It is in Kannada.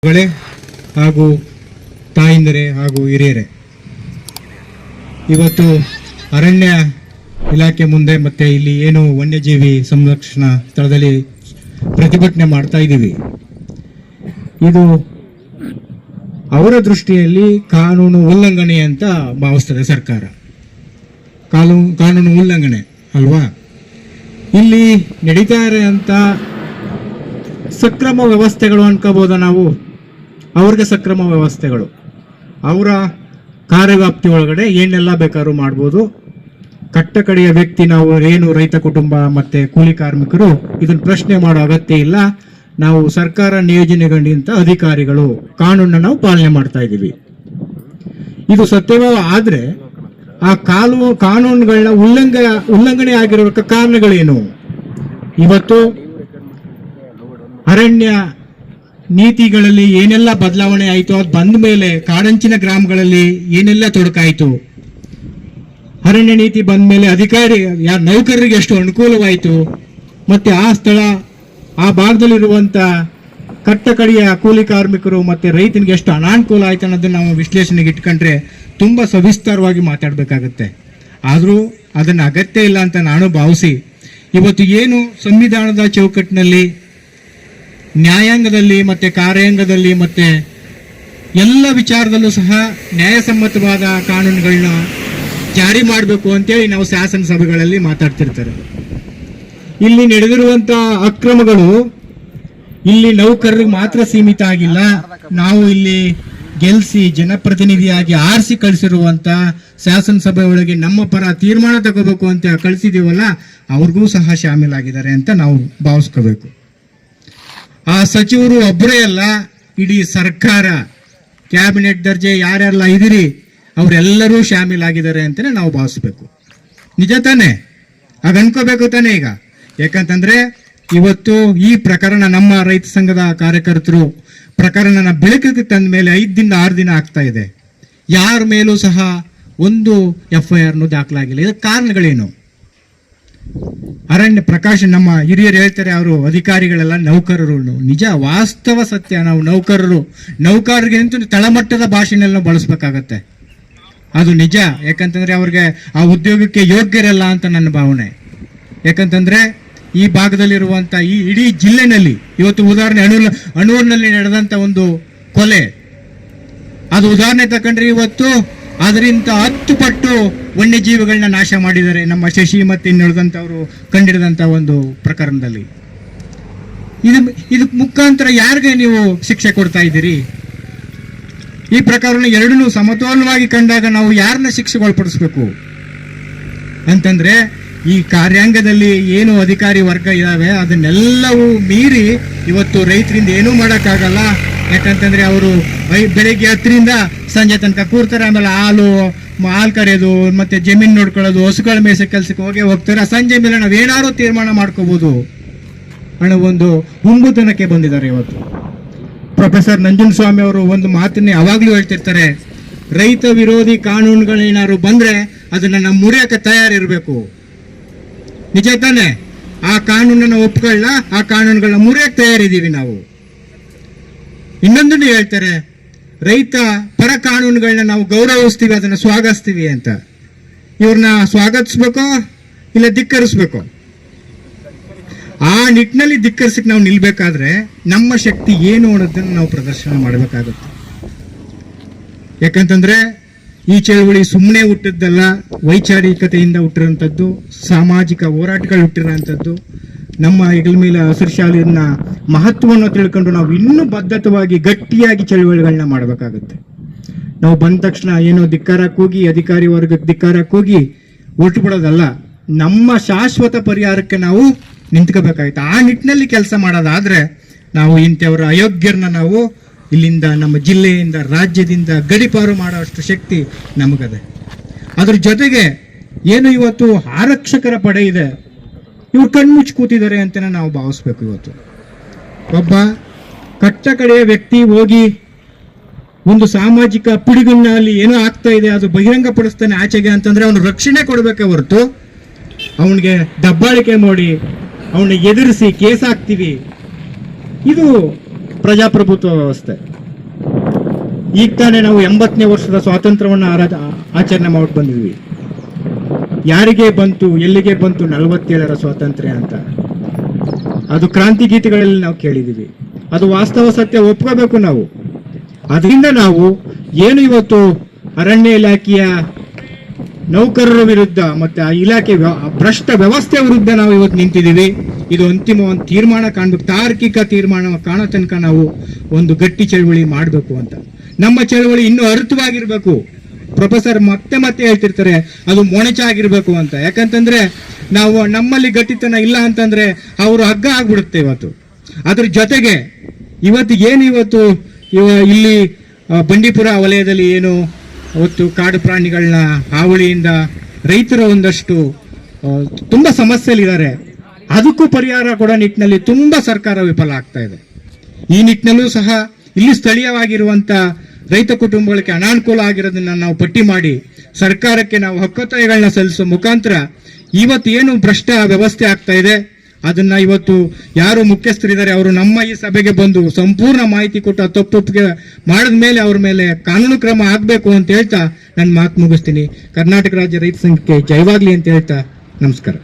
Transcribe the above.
ಗಳೇ ಹಾಗೂ ತಾಯಿಂದರೆ ಹಾಗೂ ಹಿರಿಯರೇ, ಇವತ್ತು ಅರಣ್ಯ ಇಲಾಖೆ ಮುಂದೆ ಮತ್ತೆ ಇಲ್ಲಿ ಏನು ವನ್ಯಜೀವಿ ಸಂರಕ್ಷಣಾ ಸ್ಥಳದಲ್ಲಿ ಪ್ರತಿಭಟನೆ ಮಾಡ್ತಾ ಇದ್ದೀವಿ. ಇದು ಅವರ ದೃಷ್ಟಿಯಲ್ಲಿ ಕಾನೂನು ಉಲ್ಲಂಘನೆ ಅಂತ ಭಾವಿಸ್ತದೆ ಸರ್ಕಾರ. ಕಾನೂನು ಉಲ್ಲಂಘನೆ ಅಲ್ವಾ? ಇಲ್ಲಿ ನಡೀತಾ ಇರೋಂಥ ಸಕ್ರಮ ವ್ಯವಸ್ಥೆಗಳು ಅನ್ಕೋಬೋದ ನಾವು. ಅವ್ರಿಗೆ ಸಕ್ರಮ ವ್ಯವಸ್ಥೆಗಳು, ಅವರ ಕಾರ್ಯವ್ಯಾಪ್ತಿ ಒಳಗಡೆ ಏನೆಲ್ಲ ಬೇಕಾದ್ರೂ ಮಾಡ್ಬೋದು. ಕಟ್ಟಕಡೆಯ ವ್ಯಕ್ತಿ ನಾವು ಏನು ರೈತ ಕುಟುಂಬ ಮತ್ತೆ ಕೂಲಿ ಕಾರ್ಮಿಕರು ಇದನ್ನು ಪ್ರಶ್ನೆ ಮಾಡೋ ಅಗತ್ಯ ಇಲ್ಲ. ನಾವು ಸರ್ಕಾರ ನಿಯೋಜನೆಗೊಂಡಂತ ಅಧಿಕಾರಿಗಳು ಕಾನೂನನ್ನ ನಾವು ಪಾಲನೆ ಮಾಡ್ತಾ ಇದ್ದೀವಿ. ಇದು ಸತ್ಯವಾದ ಆದ್ರೆ ಆ ಕಾನೂನುಗಳನ್ನ ಉಲ್ಲಂಘನೆ ಆಗಿರೋ ಕಾರಣಗಳೇನು? ಇವತ್ತು ಅರಣ್ಯ ನೀತಿಗಳಲ್ಲಿ ಏನೆಲ್ಲ ಬದಲಾವಣೆ ಆಯಿತು, ಅದು ಬಂದ ಮೇಲೆ ಕಾಡಂಚಿನ ಗ್ರಾಮಗಳಲ್ಲಿ ಏನೆಲ್ಲ ತೊಡಕಾಯಿತು, ಅರಣ್ಯ ನೀತಿ ಬಂದ ಮೇಲೆ ಅಧಿಕಾರಿ ನೌಕರರಿಗೆ ಎಷ್ಟು ಅನುಕೂಲವಾಯಿತು, ಮತ್ತೆ ಆ ಸ್ಥಳ ಆ ಭಾಗದಲ್ಲಿರುವಂತ ಕಟ್ಟಕಡೆಯ ಕೂಲಿ ಕಾರ್ಮಿಕರು ಮತ್ತೆ ರೈತನಿಗೆ ಎಷ್ಟು ಅನಾನುಕೂಲ ಆಯ್ತು ಅನ್ನೋದನ್ನ ನಾವು ವಿಶ್ಲೇಷಣೆಗೆ ಇಟ್ಕೊಂಡ್ರೆ ತುಂಬಾ ಸವಿಸ್ತಾರವಾಗಿ ಮಾತಾಡಬೇಕಾಗತ್ತೆ. ಆದರೂ ಅದನ್ನ ಅಗತ್ಯ ಇಲ್ಲ ಅಂತ ನಾನು ಭಾವಿಸಿ ಇವತ್ತು ಏನು ಸಂವಿಧಾನದ ಚೌಕಟ್ಟಿನಲ್ಲಿ ನ್ಯಾಯಾಂಗದಲ್ಲಿ ಮತ್ತೆ ಕಾರ್ಯಾಂಗದಲ್ಲಿ ಮತ್ತೆ ಎಲ್ಲ ವಿಚಾರದಲ್ಲೂ ಸಹ ನ್ಯಾಯಸಮ್ಮತವಾದ ಕಾನೂನುಗಳನ್ನ ಜಾರಿ ಮಾಡಬೇಕು ಅಂತೇಳಿ ನಾವು ಶಾಸನಸಭೆಗಳಲ್ಲಿ ಮಾತಾಡ್ತಿರ್ತಾರೆ. ಇಲ್ಲಿ ನಡೆದಿರುವಂತ ಅಕ್ರಮಗಳು ಇಲ್ಲಿ ನೌಕರರಿಗೆ ಮಾತ್ರ ಸೀಮಿತ ಆಗಿಲ್ಲ. ನಾವು ಇಲ್ಲಿ ಗೆಲ್ಸಿ ಜನಪ್ರತಿನಿಧಿಯಾಗಿ ಆರಿಸಿ ಕಳಿಸಿರುವಂತ ಶಾಸನಸಭೆ ಒಳಗೆ ನಮ್ಮ ಪರ ತೀರ್ಮಾನ ತಗೋಬೇಕು ಅಂತ ಕಳಿಸಿದೀವಲ್ಲ, ಅವ್ರಿಗೂ ಸಹ ಶಾಮೀಲಾಗಿದ್ದಾರೆ ಅಂತ ನಾವು ಭಾವಿಸ್ಕೋಬೇಕು. ಆ ಸಚಿವರು ಒಬ್ಬರೇ ಅಲ್ಲ, ಇಡೀ ಸರ್ಕಾರ ಕ್ಯಾಬಿನೆಟ್ ದರ್ಜೆ ಯಾರೆಲ್ಲ ಇದಿರಿ ಅವರೆಲ್ಲರೂ ಶಾಮೀಲಾಗಿದ್ದಾರೆ ಅಂತಲೇ ನಾವು ಭಾವಿಸ್ಬೇಕು. ನಿಜ ತಾನೆ? ಆಗ ಅನ್ಕೋಬೇಕು ತಾನೆ ಈಗ. ಯಾಕಂತಂದ್ರೆ ಇವತ್ತು ಈ ಪ್ರಕರಣ ನಮ್ಮ ರೈತ ಸಂಘದ ಕಾರ್ಯಕರ್ತರು ಪ್ರಕರಣನ ಬೆಳಕಿಗೆ ತಂದ ಮೇಲೆ 5 ದಿನ 6 ದಿನ ಆಗ್ತಾ ಇದೆ. ಯಾರ ಮೇಲೂ ಸಹ ಒಂದು FIR ದಾಖಲಾಗಿಲ್ಲ. ಇದಕ್ಕೆ ಕಾರಣಗಳೇನು? ಅರಣ್ಯ ಪ್ರಕಾಶ್ ನಮ್ಮ ಹಿರಿಯರು ಹೇಳ್ತಾರೆ, ಅವರು ಅಧಿಕಾರಿಗಳೆಲ್ಲ ನೌಕರರು. ನಿಜ, ವಾಸ್ತವ ಸತ್ಯ. ನಾವು ನೌಕರರಿಗೆ ಅಂತೂ ತಳಮಟ್ಟದ ಭಾಷೆನೆಲ್ಲ ನಾವು ಬಳಸಬೇಕಾಗತ್ತೆ. ಅದು ನಿಜ. ಯಾಕಂತಂದ್ರೆ ಅವ್ರಿಗೆ ಆ ಉದ್ಯೋಗಕ್ಕೆ ಯೋಗ್ಯರಲ್ಲ ಅಂತ ನನ್ನ ಭಾವನೆ. ಯಾಕಂತಂದ್ರೆ ಈ ಭಾಗದಲ್ಲಿರುವಂತ ಈ ಇಡೀ ಜಿಲ್ಲೆನಲ್ಲಿ ಇವತ್ತು ಉದಾಹರಣೆ ಅಣೂರಿನಲ್ಲಿ ನಡೆದಂತ ಒಂದು ಕೊಲೆ, ಅದು ಉದಾಹರಣೆ ತಕೊಂಡ್ರೆ ಇವತ್ತು ಅದರಿಂದ 10 ಪಟ್ಟು ವನ್ಯಜೀವಿಗಳನ್ನ ನಾಶ ಮಾಡಿದ್ದಾರೆ ನಮ್ಮ ಶಶಿ ಮತ್ತೆ ಇನ್ನುಳಿದಂಥವ್ರು ಕಂಡಿಡಿದಂತ ಒಂದು ಪ್ರಕರಣದಲ್ಲಿ. ಇದಕ್ಕೆ ಮುಖಾಂತರ ಯಾರಿಗೆ ನೀವು ಶಿಕ್ಷೆ ಕೊಡ್ತಾ ಇದ್ದೀರಿ? ಈ ಪ್ರಕರಣ ಎರಡನ್ನೂ ಸಮತೋಲನವಾಗಿ ಕಂಡಾಗ ನಾವು ಯಾರನ್ನ ಶಿಕ್ಷೆಗೊಳಪಡಿಸ್ಬೇಕು ಅಂತಂದ್ರೆ ಈ ಕಾರ್ಯಾಂಗದಲ್ಲಿ ಏನು ಅಧಿಕಾರಿ ವರ್ಗ ಇದಾವೆ ಅದನ್ನೆಲ್ಲವೂ ಮೀರಿ ಇವತ್ತು ರೈತರಿಂದ ಏನೂ ಮಾಡೋಕ್ಕಾಗಲ್ಲ. ಯಾಕಂತಂದ್ರೆ ಅವರು ಬೆಳಿಗ್ಗೆ 10ರಿಂದ ಸಂಜೆ ತನಕ ಕೂರ್ತಾರೆ. ಆಮೇಲೆ ಹಾಲು ಕರೆಯೋದು ಮತ್ತೆ ಜಮೀನು ನೋಡ್ಕೊಳ್ಳೋದು, ಹಸುಗಳ ಮೇಸೆ ಕೆಲ್ಸಕ್ಕೆ ಹೋಗ್ತಾರೆ. ಸಂಜೆ ಮೇಲೆ ನಾವು ಏನಾದ್ರು ತೀರ್ಮಾನ ಮಾಡ್ಕೋಬಹುದು ಅನ್ನೋ ಒಂದು ಹುಂಬುತನಕ್ಕೆ ಬಂದಿದ್ದಾರೆ ಇವತ್ತು. ಪ್ರೊಫೆಸರ್ ನಂಜುಂಡಸ್ವಾಮಿ ಅವರು ಒಂದು ಮಾತನ್ನೇ ಯಾವಾಗ್ಲೂ ಹೇಳ್ತಿರ್ತಾರೆ, ರೈತ ವಿರೋಧಿ ಕಾನೂನುಗಳೇನಾದ್ರು ಬಂದ್ರೆ ಅದನ್ನ ನಾವು ಮುರಿಯಕ್ಕೆ ತಯಾರಿರ್ಬೇಕು. ನಿಜ ತಾನೆ? ಆ ಕಾನೂನನ್ನ ಒಪ್ಕೊಳ್ಳ, ಆ ಕಾನೂನುಗಳನ್ನ ಮುರಿಯಕ್ಕೆ ತಯಾರಿದ್ದೀವಿ ನಾವು. ಇನ್ನೊಂದನ್ನು ಹೇಳ್ತಾರೆ, ರೈತ ಪರ ಕಾನೂನುಗಳನ್ನ ನಾವು ಗೌರವಿಸ್ತೀವಿ, ಅದನ್ನ ಸ್ವಾಗತಿಸ್ತೀವಿ ಅಂತ. ಇವ್ರನ್ನ ಸ್ವಾಗತಿಸ್ಬೇಕೋ ಇಲ್ಲ ಧಿಕ್ಕರಿಸ್ಬೇಕೋ? ಆ ನಿಟ್ಟಿನಲ್ಲಿ ಧಿಕ್ಕರಿಸಕ್ಕೆ ನಾವು ನಿಲ್ಬೇಕಾದ್ರೆ ನಮ್ಮ ಶಕ್ತಿ ಏನು ಅನ್ನೋದನ್ನ ನಾವು ಪ್ರದರ್ಶನ ಮಾಡಬೇಕಾಗುತ್ತೆ. ಯಾಕಂತಂದ್ರೆ ಈ ಚಳವಳಿ ಸುಮ್ಮನೆ ಹುಟ್ಟಿದ್ದಲ್ಲ, ವೈಚಾರಿಕತೆಯಿಂದ ಹುಟ್ಟಿರೋಂಥದ್ದು, ಸಾಮಾಜಿಕ ಹೋರಾಟಗಳು ಹುಟ್ಟಿರೋಂಥದ್ದು. ನಮ್ಮ ಹೆಗಲ ಮೇಲೆ ಹಸಿರು ಶಾಲೆಯನ್ನ ಮಹತ್ವವನ್ನು ತಿಳ್ಕೊಂಡು ನಾವು ಇನ್ನೂ ಬದ್ಧತವಾಗಿ ಗಟ್ಟಿಯಾಗಿ ಚಳವಳಿಗಳನ್ನ ಮಾಡಬೇಕಾಗುತ್ತೆ. ನಾವು ಬಂದ ತಕ್ಷಣ ಏನೋ ಧಿಕ್ಕಾರಕ್ಕೆ ಹೋಗಿ ಅಧಿಕಾರಿ ವರ್ಗಕ್ಕೆ ಧಿಕ್ಕಾರಕ್ಕೆ ಹೋಗಿ ಹೊರಟು ಬಿಡೋದಲ್ಲ, ನಮ್ಮ ಶಾಶ್ವತ ಪರಿಹಾರಕ್ಕೆ ನಾವು ನಿಂತ್ಕೋಬೇಕಾಗುತ್ತೆ. ಆ ನಿಟ್ಟಿನಲ್ಲಿ ಕೆಲಸ ಮಾಡೋದಾದ್ರೆ ನಾವು ಇಂಥವರ ಅಯೋಗ್ಯರನ್ನ ನಾವು ಇಲ್ಲಿಂದ ನಮ್ಮ ಜಿಲ್ಲೆಯಿಂದ ರಾಜ್ಯದಿಂದ ಗಡಿಪಾರು ಮಾಡುವಷ್ಟು ಶಕ್ತಿ ನಮಗದೆ. ಅದ್ರ ಜೊತೆಗೆ ಏನು ಇವತ್ತು ಆರಕ್ಷಕರ ಪಡೆ ಇದೆ, ಇವ್ರು ಕಣ್ಮುಚ್ಚಿ ಕೂತಿದ್ದಾರೆ ಅಂತ ನಾವು ಭಾವಿಸ್ಬೇಕು. ಇವತ್ತು ಒಬ್ಬ ಕಟ್ಟ ಕಡೆಯ ವ್ಯಕ್ತಿ ಹೋಗಿ ಒಂದು ಸಾಮಾಜಿಕ ಪಿಡುಗಿನಲ್ಲಿ ಏನೋ ಆಗ್ತಾ ಇದೆ ಅದು ಬಹಿರಂಗ ಪಡಿಸ್ತಾನೆ ಆಚೆಗೆ ಅಂತಂದ್ರೆ ಅವನು ರಕ್ಷಣೆ ಕೊಡಬೇಕೆ ಹೊರತು ಅವನಿಗೆ ದಬ್ಬಾಳಿಕೆ ಮಾಡಿ ಅವನಿಗೆ ಎದುರಿಸಿ ಕೇಸ್ ಹಾಕ್ತೀವಿ, ಇದು ಪ್ರಜಾಪ್ರಭುತ್ವ ವ್ಯವಸ್ಥೆ. ಈಗ ತಾನೇ ನಾವು 80ನೇ ವರ್ಷದ ಸ್ವಾತಂತ್ರ್ಯವನ್ನು ಆಚರಣೆ ಮಾಡಿ ಬಂದಿದ್ವಿ. ಯಾರಿಗೆ ಬಂತು, ಎಲ್ಲಿಗೆ ಬಂತು 47ರ ಸ್ವಾತಂತ್ರ್ಯ ಅಂತ? ಅದು ಕ್ರಾಂತಿ ಗೀತೆಗಳಲ್ಲಿ ನಾವು ಕೇಳಿದ್ದೀವಿ. ಅದು ವಾಸ್ತವ ಸತ್ಯ ಒಪ್ಕೋಬೇಕು ನಾವು. ಅದರಿಂದ ನಾವು ಏನು ಇವತ್ತು ಅರಣ್ಯ ಇಲಾಖೆಯ ನೌಕರರ ವಿರುದ್ಧ ಮತ್ತೆ ಆ ಇಲಾಖೆ ಭ್ರಷ್ಟ ವ್ಯವಸ್ಥೆ ವಿರುದ್ಧ ನಾವು ಇವತ್ತು ನಿಂತಿದ್ದೀವಿ. ಇದು ಅಂತಿಮ ಒಂದು ತೀರ್ಮಾನ ಕಾಣ್ಬೇಕು, ತಾರ್ಕಿಕ ತೀರ್ಮಾನ ಕಾಣೋ ತನಕ ನಾವು ಒಂದು ಗಟ್ಟಿ ಚಳವಳಿ ಮಾಡಬೇಕು ಅಂತ. ನಮ್ಮ ಚಳವಳಿ ಇನ್ನೂ ಅರ್ಥವಾಗಿರ್ಬೇಕು. ಪ್ರೊಫೆಸರ್ ಮತ್ತೆ ಮತ್ತೆ ಹೇಳ್ತಿರ್ತಾರೆ ಅದು ಮೊಣಚಾಗಿರ್ಬೇಕು ಅಂತ. ಯಾಕಂತಂದ್ರೆ ನಾವು ನಮ್ಮಲ್ಲಿ ಗಟ್ಟಿತನ ಇಲ್ಲ ಅಂತಂದ್ರೆ ಅವರು ಹಗ್ಗ ಆಗ್ಬಿಡುತ್ತೆ ಇವತ್ತು. ಅದ್ರ ಜೊತೆಗೆ ಇವತ್ತು ಇಲ್ಲಿ ಬಂಡೀಪುರ ವಲಯದಲ್ಲಿ ಏನು ಅವತ್ತು ಕಾಡು ಪ್ರಾಣಿಗಳನ್ನ ಹಾವಳಿಯಿಂದ ರೈತರ ಒಂದಷ್ಟು ತುಂಬಾ ಸಮಸ್ಯೆಲಿದ್ದಾರೆ. ಅದಕ್ಕೂ ಪರಿಹಾರ ಕೊಡೋ ನಿಟ್ಟಿನಲ್ಲಿ ತುಂಬಾ ಸರ್ಕಾರ ವಿಫಲ ಆಗ್ತಾ ಇದೆ. ಈ ನಿಟ್ಟಿನಲ್ಲೂ ಸಹ ಇಲ್ಲಿ ಸ್ಥಳೀಯವಾಗಿರುವಂತ ರೈತ ಕುಟುಂಬಗಳಿಗೆ ಅನಾನುಕೂಲ ಆಗಿರೋದನ್ನ ನಾವು ಪಟ್ಟಿ ಮಾಡಿ ಸರ್ಕಾರಕ್ಕೆ ನಾವು ಹಕ್ಕೊತ್ತಾಯಗಳನ್ನ ಸಲ್ಲಿಸುವ ಮುಖಾಂತರ ಇವತ್ತು ಏನು ಭ್ರಷ್ಟ ವ್ಯವಸ್ಥೆ ಆಗ್ತಾ ಇದೆ ಅದನ್ನ ಇವತ್ತು ಯಾರು ಮುಖ್ಯಸ್ಥರಿದ್ದಾರೆ ಅವರು ನಮ್ಮ ಈ ಸಭೆಗೆ ಬಂದು ಸಂಪೂರ್ಣ ಮಾಹಿತಿ ಕೊಟ್ಟು ತಪ್ಪೊಪ್ಪಿಗೆ ಮಾಡಿದ ಮೇಲೆ ಅವ್ರ ಮೇಲೆ ಕಾನೂನು ಕ್ರಮ ಆಗ್ಬೇಕು ಅಂತ ಹೇಳ್ತಾ ನನ್ನ ಮಾತು ಮುಗಿಸ್ತೀನಿ. ಕರ್ನಾಟಕ ರಾಜ್ಯ ರೈತ ಸಂಘಕ್ಕೆ ಜಯವಾಗ್ಲಿ ಅಂತ ಹೇಳ್ತಾ ನಮಸ್ಕಾರ.